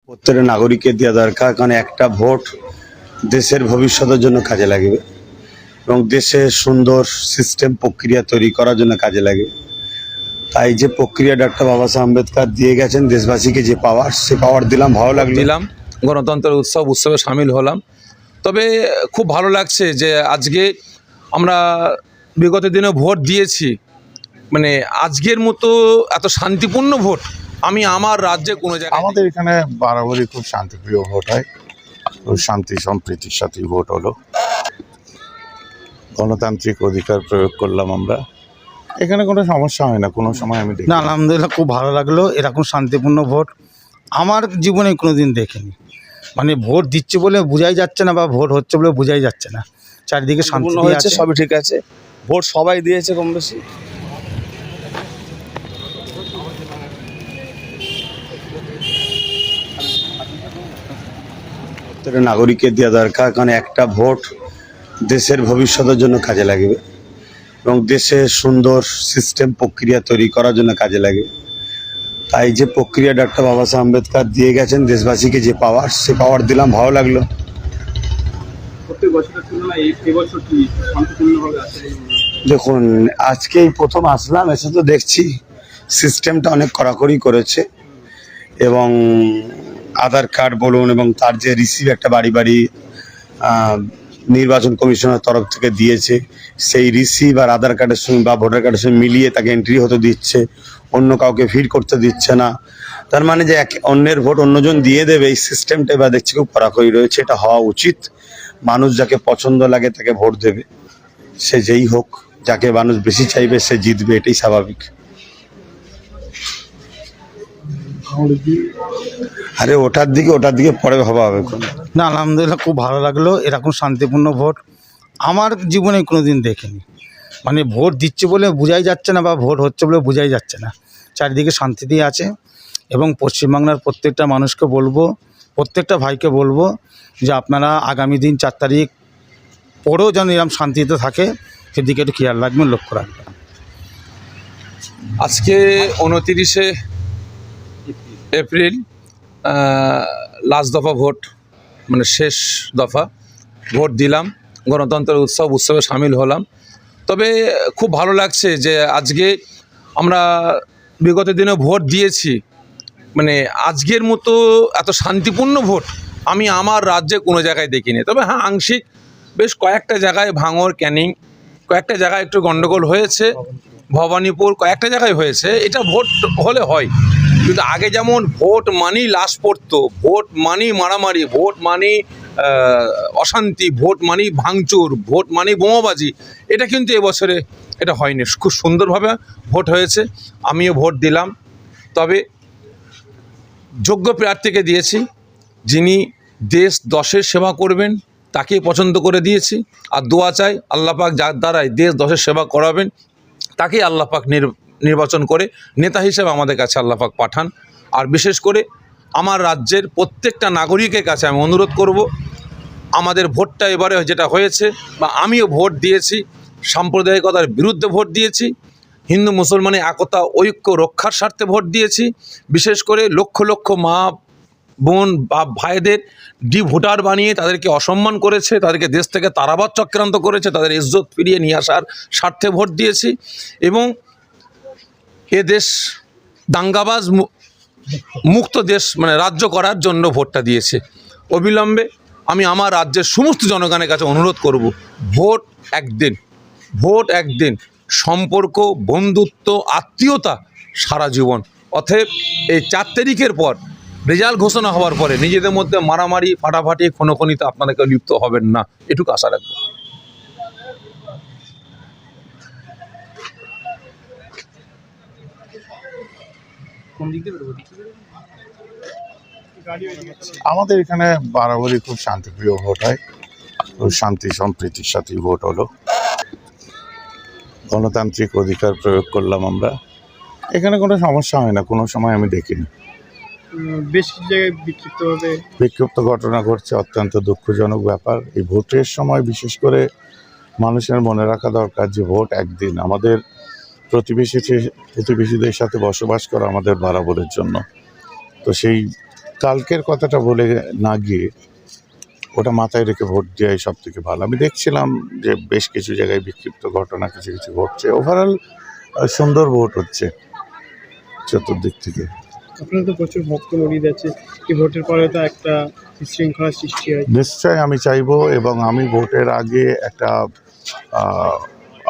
প্রত্যেকটা নাগরিকের দেওয়া দরকার, কারণ একটা ভোট দেশের ভবিষ্যতের জন্য কাজে লাগবে এবং দেশে সুন্দর সিস্টেম প্রক্রিয়া তৈরি করার জন্য কাজে লাগে। তাই যে প্রক্রিয়া ডক্টর বাবা সাহেব আম্বেদকর দিয়ে গেছেন দেশবাসীকে, যে পাওয়ার, সে পাওয়ার দিলাম, ভালো দিলাম। গণতন্ত্রের উৎসবে সামিল হলাম। তবে খুব ভালো লাগছে যে আজকে আমরা বিগত দিনে ভোট দিয়েছি, মানে আজকের মতো এত শান্তিপূর্ণ ভোট আমি আমার রাজ্যে কোনো জায়গায় আমাদের এখানে বরাবরই খুব শান্তিপ্রিয় ভোট হয়, খুব শান্তি সম্প্রীতির সাথে ভোট হলো। গণতান্ত্রিক অধিকার প্রয়োগ করলাম আমরা, এখানে কোনো সমস্যা হয় না কোনো সময়। আমি না, আলহামদুলিল্লাহ খুব ভালো লাগলো। এরকম শান্তিপূর্ণ ভোট আমার জীবনে কোনোদিন দেখিনি। মানে ভোট দিচ্ছে বলে বোঝাই যাচ্ছে না, বা ভোট হচ্ছে বলে বোঝাই যাচ্ছে না। চারিদিকে শান্তি হয়েছে, আছে, সবই ঠিক আছে। ভোট সবাই দিয়েছে কম বেশি। প্রত্যেকটা নাগরিকের দেওয়া দরকার, কারণ একটা ভোট দেশের ভবিষ্যতের জন্য কাজে লাগবে এবং দেশে সুন্দর সিস্টেম প্রক্রিয়া তৈরি করার জন্য কাজে লাগে। তাই যে প্রক্রিয়া ডক্টর বাবা সাহেব আম্বেদকর দিয়ে গেছেন দেশবাসীকে, যে পাওয়ার, সে পাওয়ার দিলাম, ভালো লাগলো। দেখুন, আজকেই প্রথম আসলাম, এসে তো দেখছি সিস্টেমটা অনেক কড়াকড়ি করেছে এবং আধার কার্ড বলুন এবং তার যে রিসিভ একটা বাড়ি বাড়ি নির্বাচন কমিশনের তরফ থেকে দিয়েছে, সেই রিসিভ আর আধার কার্ডের সঙ্গে বা ভোটার কার্ডের সঙ্গে মিলিয়ে তাকে এন্ট্রি হতে দিচ্ছে, অন্য কাউকে ফিড করতে দিচ্ছে না। তার মানে যে অন্যের ভোট অন্যজন দিয়ে দেবে, এই সিস্টেমটা এবার দেখছি খুব কড়াকড়ি রয়েছে। এটা হওয়া উচিত। মানুষ যাকে পছন্দ লাগে তাকে ভোট দেবে, সে যেই হোক। যাকে মানুষ বেশি চাইবে সে জিতবে, এটাই স্বাভাবিক। আরে ওটার দিকে পরে ভাবা হবে। না, আলহামদুলিল্লাহ খুব ভালো লাগলো। এরকম শান্তিপূর্ণ ভোট আমার জীবনে কোনোদিন দেখিনি। মানে ভোট দিচ্ছে বলে বোঝাই যাচ্ছে না, বা ভোট হচ্ছে বলে বোঝাই যাচ্ছে না। চারিদিকে শান্তি আছে এবং পশ্চিমবাংলার প্রত্যেকটা মানুষকে বলবো, প্রত্যেকটা ভাইকে বলবো যে আপনারা আগামী দিন 4 তারিখ পরেও যেন এরকম শান্তিতে থাকে, সেদিকে একটু খেয়াল রাখবেন, লক্ষ্য রাখবেন। আজকে 29শে এপ্রিল লাস্ট দফা ভোট, মানে শেষ দফা ভোট দিলাম। গণতন্ত্রের উৎসবে সামিল হলাম। তবে খুব ভালো লাগছে যে আজকে আমরা বিগত দিনে ভোট দিয়েছি, মানে আজকের মতো এত শান্তিপূর্ণ ভোট আমি আমার রাজ্যে কোনো জায়গায় দেখিনি। তবে হ্যাঁ, আংশিক বেশ কয়েকটা জায়গায় ভাঙড়, ক্যানিং, কয়েকটা জায়গায় একটু গণ্ডগোল হয়েছে, ভবানীপুর কয়েকটা জায়গায় হয়েছে। এটা ভোট হলে হয়, কিন্তু আগে যেমন ভোট মানেই লাশ পড়তো, ভোট মানেই মারামারি, ভোট মানেই অশান্তি, ভোট মানেই ভাঙচুর, ভোট মানেই বোমাবাজি, এটা কিন্তু এবছরে এটা হয়নি। খুব সুন্দরভাবে ভোট হয়েছে, আমিও ভোট দিলাম। তবে যোগ্য প্রার্থীকে দিয়েছি, যিনি দেশ দশের সেবা করবেন তাকেই পছন্দ করে দিয়েছি। আর দোয়া চাই আল্লাহ পাক যার দ্বারাই দেশ দশের সেবা করাবেন তাকেই আল্লাহ পাক নির্বাচন করে নেতা হিসেবে আমাদের কাছে আল্লাহ পাক পাঠান। আর বিশেষ করে আমার রাজ্যের প্রত্যেকটা নাগরিকের কাছে আমি অনুরোধ করব, আমাদের ভোটটা এবারে যেটা হয়েছে, বা আমিও ভোট দিয়েছি, সাম্প্রদায়িকতার বিরুদ্ধে ভোট দিয়েছি, হিন্দু মুসলমানের একতা ঐক্য রক্ষার স্বার্থে ভোট দিয়েছি। বিশেষ করে লক্ষ লক্ষ মা বোন বা ভাইদের ভোটার বানিয়ে তাদেরকে অসম্মান করেছে, তাদেরকে দেশ থেকে তাড়াবার চক্রান্ত করেছে, তাদের ইজ্জত ফিরিয়ে নিয়ে আসার স্বার্থে ভোট দিয়েছি এবং এ দেশ দাঙ্গাবাজ মুক্ত দেশ মানে রাজ্য করার জন্য ভোটটা দিয়েছে। অবিলম্বে আমি আমার রাজ্যের সমস্ত জনগণের কাছে অনুরোধ করব, ভোট একদিন, সম্পর্ক, বন্ধুত্ব, আত্মীয়তা সারা জীবন। অতএব এই 4 তারিখের পর রেজাল্ট ঘোষণা হওয়ার পরে নিজেদের মধ্যে মারামারি, ফাটাফাটি, খুনোখুনিতে আপনারা কেউ লিপ্ত হবেন না, এটুকু আশা রাখবো। আমাদের এখানে বরাবরই খুব শান্তিপ্রিয় ভোট হয়, খুব শান্তি সম্প্রীতির সাথে ভোট হলো। গণতান্ত্রিক অধিকার প্রয়োগ করলাম আমরা, এখানে কোনো সমস্যা হয় না কোনো সময়। আমি দেখিনি বেশ কিছু জায়গায় বিক্ষিপ্ত ঘটনা ঘটছে, অত্যন্ত দুঃখজনক ব্যাপার। এই ভোটের সময় বিশেষ করে মানুষের মনে রাখা দরকার যে ভোট একদিন। আমাদের প্রতিবেশীদের সাথে বসবাস করা আমাদের বরাবরের জন্য। তো সেই কালকের কথাটা বলে না গিয়ে ওটা মাথায় রেখে ভোট দেওয়াই সব থেকে ভালো। আমি দেখছিলাম যে বেশ কিছু জায়গায় বিক্ষিপ্ত ঘটনা কিছু কিছু ঘটছে। ওভারঅল সুন্দর ভোট হচ্ছে চতুর্দিক থেকে। আপনার তো প্রচুর ভক্ত মুরিদ আছে, এই ভোটের পরে তো একটা বিশৃঙ্খলার সৃষ্টি হয়। নিশ্চয় আমি চাইবো, এবং আমি ভোটের আগে একটা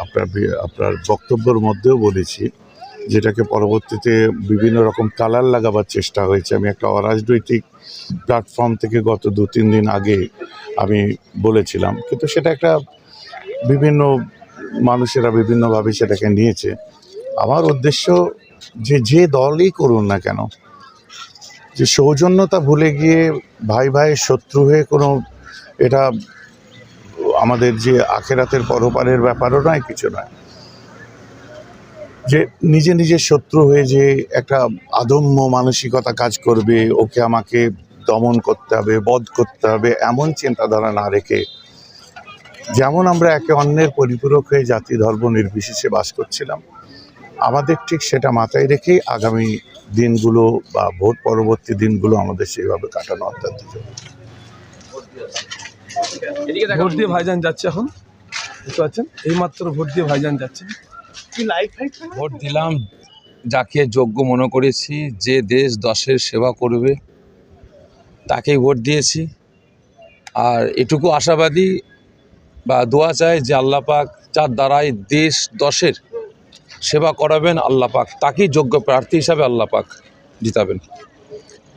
আপনার বক্তব্যের মধ্যেও বলেছি, যেটাকে পরবর্তীতে বিভিন্ন রকম কালার লাগাবার চেষ্টা হয়েছে। আমি একটা অরাজনৈতিক প্ল্যাটফর্ম থেকে গত 2-3 দিন আগে আমি বলেছিলাম, কিন্তু সেটা একটা বিভিন্ন মানুষেরা বিভিন্নভাবে সেটাকে নিয়েছে। আমার উদ্দেশ্য যে দলই করুন না কেন, যে সৌজন্যতা ভুলে গিয়ে ভাই ভাইয়ের শত্রু হয়ে কোনো, এটা আমাদের যে আখেরাতের পরপারের ব্যাপারও নয়, কিছু নয়, যে নিজে নিজের শত্রু হয়ে যে একটা আদম্য মানসিকতা কাজ করবে, ওকে আমাকে দমন করতে হবে, বধ করতে হবে, এমন চিন্তাধারা না রেখে, যেমন আমরা একে অন্যের পরিপূরক হয়ে জাতি ধর্ম নির্বিশেষে বাস করছিলাম, আমাদের ঠিক সেটা মাথায় রেখেই আগামী দিনগুলো বা ভোট পরবর্তী দিনগুলো আমাদের সেইভাবে কাটানো অত্যন্ত জরুরি। ভোট দিয়ে ভাইজান যাচ্ছে এখন, বুঝতে পারছেন, এইমাত্র ভোট দিয়ে ভাইজান যাচ্ছে। কি লাইফ ভোট দিলাম যাকে যোগ্য মনে করেছি, যে দেশ দশের সেবা করবে তাকেই ভোট দিয়েছি। আর এটুকু আশাবাদী বা দোয়া চাই যে আল্লাহ পাক যার দ্বারাই দেশ দশের সেবা করাবেন, আল্লাহ পাক তাকেই যোগ্য প্রার্থী হিসাবে আল্লাহ পাক জিতাবেন।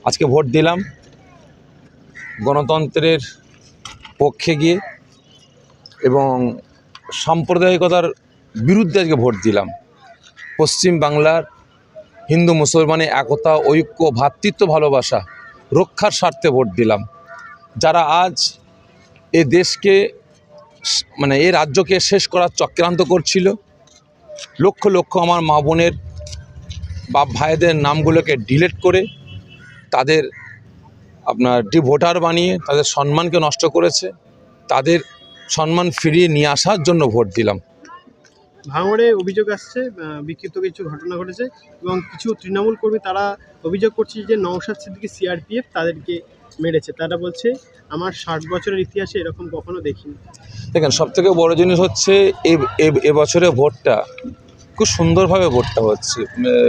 আজকে ভোট দিলাম গণতন্ত্রের পক্ষে গিয়ে, এবং সাম্প্রদায়িকতার বিরুদ্ধে আজকে ভোট দিলাম। পশ্চিম বাংলার হিন্দু মুসলমানের একতা, ঐক্য, ভ্রাতৃত্ব, ভালোবাসা রক্ষার স্বার্থে ভোট দিলাম। যারা আজ এ দেশকে মানে এই রাজ্যকে শেষ করার চক্রান্ত করছিল, লক্ষ লক্ষ আমার মা বোনের বাপ ভাইদের নামগুলোকে ডিলিট করে তাদের ভোটার বানিয়ে তাদের সম্মানকে নষ্ট করেছে, তাদের সম্মান ফিরিয়ে নিয়ে আসার জন্য ভোট দিলাম। ভাঙড়ে অভিযোগ আসছে, বিক্ষিপ্ত কিছু ঘটনা ঘটেছে এবং কিছু তৃণমূল কর্মী তারা অভিযোগ করছে যে নওশাদ সিদ্দিকী সিআরপিএফ তাদেরকে মেরেছে। তারা বলছে আমার 60 বছরের ইতিহাসে এরকম কখনো দেখিনি। দেখেন, সবথেকে বড় জিনিস হচ্ছে এবছরে ভোটটা খুব সুন্দরভাবে ভোটটা হচ্ছে।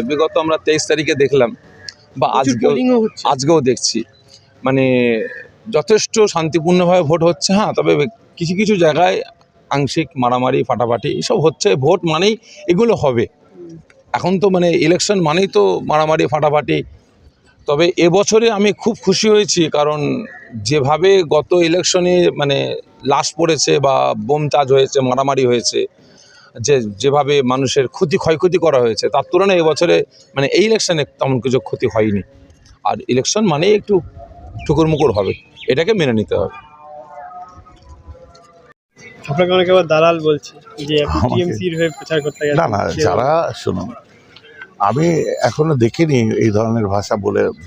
বিগত আমরা 23 তারিখে দেখলাম, বা আজকেও দেখছি, মানে যথেষ্ট শান্তিপূর্ণভাবে ভোট হচ্ছে। হ্যাঁ, তবে কিছু কিছু জায়গায় আংশিক মারামারি ফাটাফাটি এসব হচ্ছে। ভোট মানেই এগুলো হবে, এখন তো মানে ইলেকশন মানেই তো মারামারি ফাটাফাটি। তবে এবছরে আমি খুব খুশি হয়েছি, কারণ যেভাবে গত ইলেকশনে মানে লাশ পড়েছে বা বোম চার্জ হয়েছে, মারামারি হয়েছে, যেভাবে মানুষের ক্ষয়ক্ষতি করা হয়েছে, তার তুলনায় এবছরে মানে এই ইলেকশনে তেমন কিছু ক্ষতি হয়নি। আর ইলেকশন মানেই একটু ঠুকুরমুকুর হবে, এটাকে মেনে নিতে হবে। আপনাকে অনেকে আবার দালাল বলছে যে টিএমসির হয়ে প্রচার করতে গেছে। না, যারা, শুনুন, আমি এখনো দেখিনি এই ধরনের ভাষা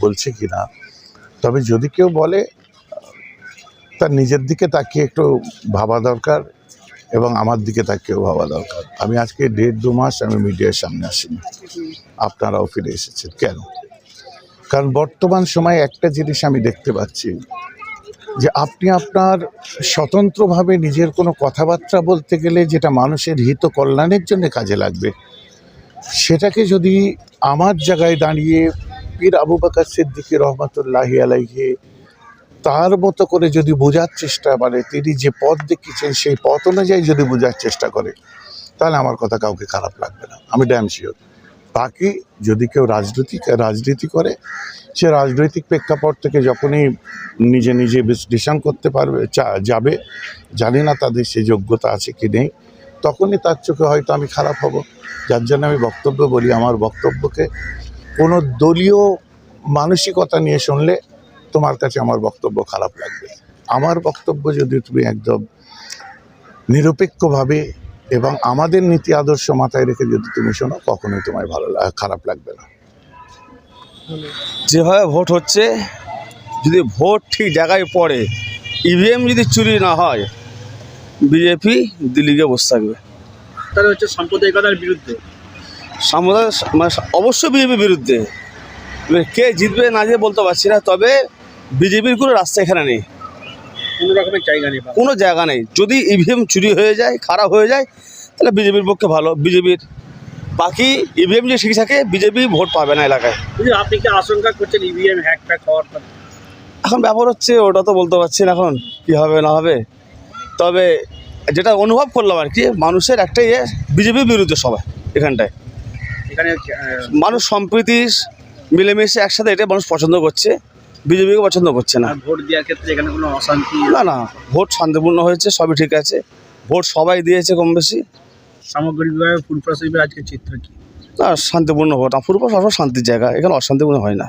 বলছে কিনা, তবে যদি কেউ বলে তার নিজের দিকে তাকিয়ে একটু ভাবা দরকার, এবং আমার দিকে তাকিয়েও ভাবা দরকার। আমি আজকে 1.5-2 মাস আমি মিডিয়ার সামনে আসিনি, আপনারাও ফিরে এসেছেন কেন? কারণ বর্তমান সময়ে একটা জিনিস আমি দেখতে পাচ্ছি, যে আপনি আপনার স্বতন্ত্রভাবে নিজের কোনো কথাবার্তা বলতে গেলে যেটা মানুষের হিত কল্যাণের জন্য কাজে লাগবে, সেটাকে যদি আমার জায়গায় দাঁড়িয়ে পীর আবু বকর সিদ্দিকী রহমতুল্লাহি আলাইহি তার মতো করে যদি বোঝার চেষ্টা, মানে তিনি যে পথ দেখিয়েছেন সেই পথ অনুযায়ী যদি বোঝার চেষ্টা করে, তাহলে আমার কথা কাউকে খারাপ লাগবে না, আমি ড্যাম শিওর। বাকি যদি কেউ রাজনীতি করে, সে রাজনৈতিক প্রেক্ষাপট থেকে যখনই নিজে নিজে বিশ্লেষণ করতে পারবে যাবে, জানি না তাদের সে যোগ্যতা আছে কি নেই, তখনই তার চোখে হয়তো আমি খারাপ হব। যার জন্য আমি বক্তব্য বলি, আমার বক্তব্যকে কোনো দলীয় মানসিকতা নিয়ে শুনলে তোমার কাছে আমার বক্তব্য খারাপ লাগবে। আমার বক্তব্য যদি তুমি একদম নিরপেক্ষভাবে এবং আমাদের নীতি আদর্শ মাথায় রেখে যদি তুমি শোনো, কখনোই তোমার খারাপ লাগবে না। যেভাবে ভোট হচ্ছে, যদি ভোট ঠিক জায়গায় পড়ে, ইভিএম যদি চুরি না হয়, বিজেপি দিল্লিতে বসে থাকবে। তারা হচ্ছে সাম্প্রদায়িকতার বিরুদ্ধে। মানে অবশ্যই বিজেপির বিরুদ্ধে, এবার কে জিতবে না জিতবে বলতে পারছি না, তবে বিজেপির কোনো রাস্তা এখানে নেই, কোনো রকমের জায়গা নেই। কোনো জায়গা নেই। যদি ইভিএম চুরি হয়ে যায়, খারাপ হয়ে যায়, তাহলে বিজেপির পক্ষে ভালো, বিজেপির। বাকি ইভিএম যে ঠিক থাকে, বিজেপি ভোট পাবে না এলাকায়। কিন্তু আপনি কি আশঙ্কা করছেন ইভিএম হ্যাক ট্যাক হওয়ার পর? এখন ব্যাপার হচ্ছে ওটা তো বলতে পারছি না এখন কী হবে না হবে। তবে যেটা অনুভব করলাম আর কি, মানুষের একটাই বিজেপির বিরুদ্ধে সবাই এখানটায়। এখানে মানুষ সম্প্রীতি মিলেমিশে একসাথে, এটাই মানুষ পছন্দ করছে, বিজেপিকে পছন্দ করছে না। ভোট দেওয়ার ক্ষেত্রে এখানে কোনো অশান্তি? না না, ভোট শান্তিপূর্ণ হয়েছে, সবই ঠিক আছে, ভোট সবাই দিয়েছে কম বেশি। সামগ্রিকভাবে ফুরফুরা শরীফের আজকের চিত্র কি? না, শান্তিপূর্ণ ভোট। ফুরফুরা সবসময় শান্তির জায়গা, এখানে অশান্তিপূর্ণ হয় না।